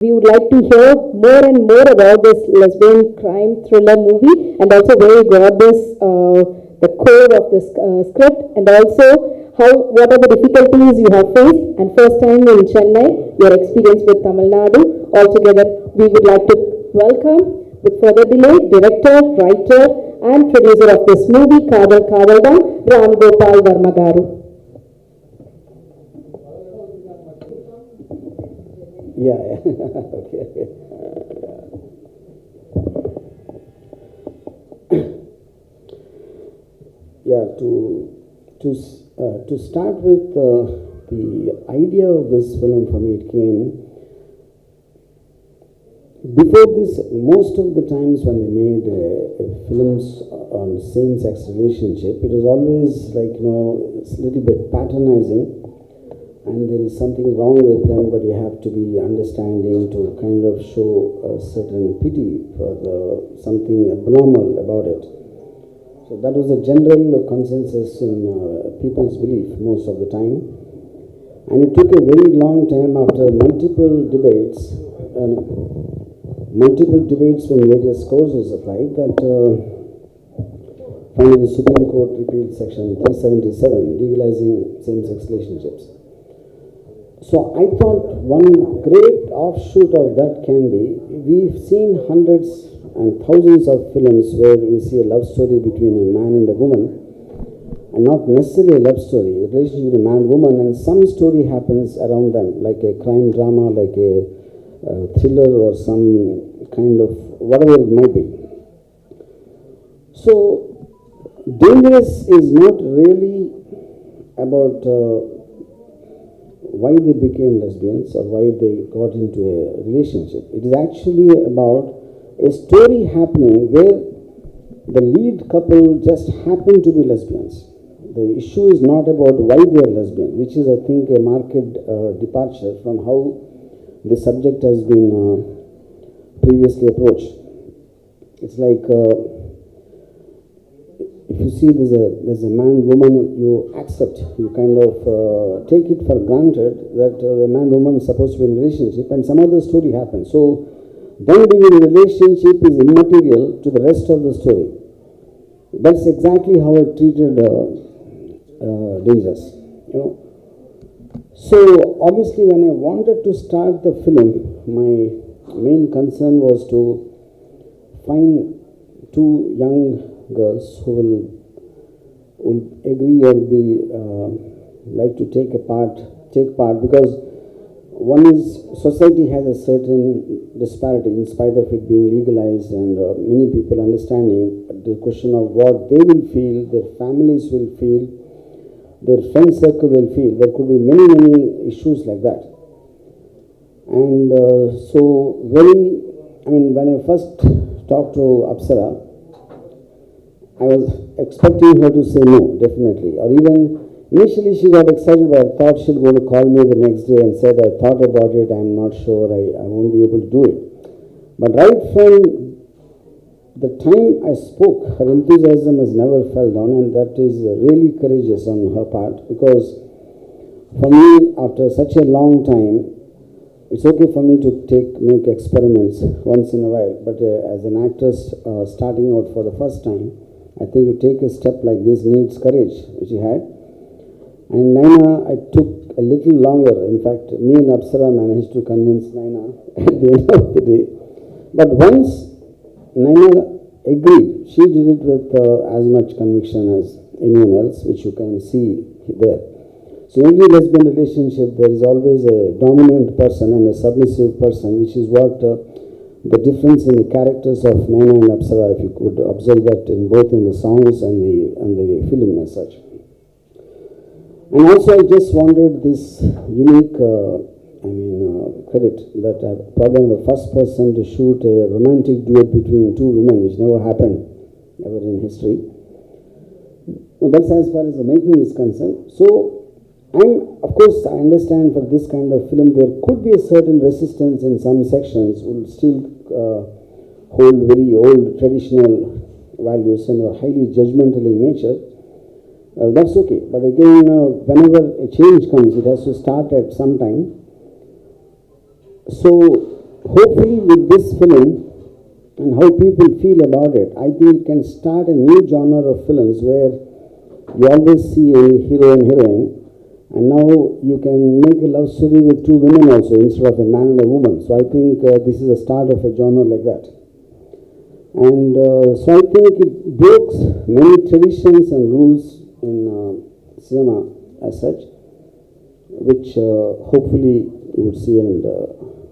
We would like to hear more and more about this lesbian crime thriller movie, and also where you got this, the core of this script, and also what are the difficulties you have faced, and first time in Chennai, your experience with Tamil Nadu. Altogether, we would like to welcome, with further delay, director, writer, and producer of this movie, Kadhal Kadhaltan, Gopal Varma garu. Yeah. Okay. Yeah. To start with, the idea of this film for me, it came before this. Most of the times when they made films on same-sex relationship, it was always like, it's a little bit patronizing. And there is something wrong with them, but you have to be understanding to kind of show a certain pity for something abnormal about it. So that was a general consensus in people's belief most of the time. And it took a very long time after multiple debates from various causes of life that finally the Supreme Court repealed Section 377, legalizing same-sex relationships. So I thought one great offshoot of that can be, we've seen hundreds and thousands of films where we see a love story between a man and a woman, and not necessarily a love story, a relationship with a man and woman, and some story happens around them, like a crime drama, like a thriller, or some kind of whatever it might be. So Dangerous is not really about why they became lesbians or why they got into a relationship. It is actually about a story happening where the lead couple just happen to be lesbians. The issue is not about why they are lesbian, which is, I think, a marked departure from how the subject has been previously approached. It's like, if you see there's a man woman, you accept, you kind of take it for granted that the man woman is supposed to be in a relationship, and some other story happens. So them being in a relationship is immaterial to the rest of the story. That's exactly how I treated Dangerous. So obviously, when I wanted to start the film, my main concern was to find two young girls who will agree or be like to take part, because one is society has a certain disparity in spite of it being legalized, and many people understanding the question of what they will feel, their families will feel, their friend circle will feel. There could be many issues like that. And when I first talked to Apsara, I was expecting her to say no, definitely. Or even initially she got excited, but I thought she was going to call me the next day and said, I thought about it, I'm not sure, I won't be able to do it. But right from the time I spoke, her enthusiasm has never fell down, and that is really courageous on her part, because for me, after such a long time, it's okay for me to make experiments once in a while, but as an actress starting out for the first time, I think to take a step like this needs courage, which he had. And Naina, I took a little longer. In fact, me and Apsara managed to convince Naina at the end of the day. But once Naina agreed, she did it with as much conviction as anyone else, which you can see there. So in every lesbian relationship, there is always a dominant person and a submissive person, which is what the difference in the characters of Naina and Apsara, if you could observe that in both in the songs and the film as such. And also I just wanted this unique credit that I probably the first person to shoot a romantic duet between two women, which never happened ever in history. Well, that's as far as the making is concerned. So of course, I understand for this kind of film, there could be a certain resistance in some sections, will still hold very old traditional values and are highly judgmental in nature. That's okay. But again, whenever a change comes, it has to start at some time. So hopefully with this film and how people feel about it, I think it can start a new genre of films where you always see a hero and heroine, and now you can make a love story with two women also instead of a man and a woman. So I think this is a start of a genre like that. And so I think it breaks many traditions and rules in cinema as such, which hopefully you would see and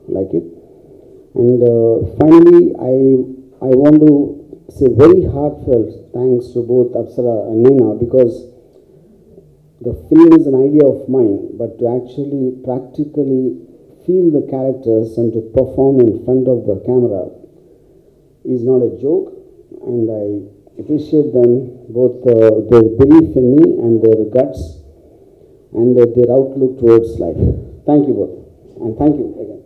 like it. And finally, I want to say very heartfelt thanks to both Apsara and Naina, because the film is an idea of mine, but to actually practically feel the characters and to perform in front of the camera is not a joke. And I appreciate them, both their belief in me and their guts and their outlook towards life. Thank you both, and thank you again.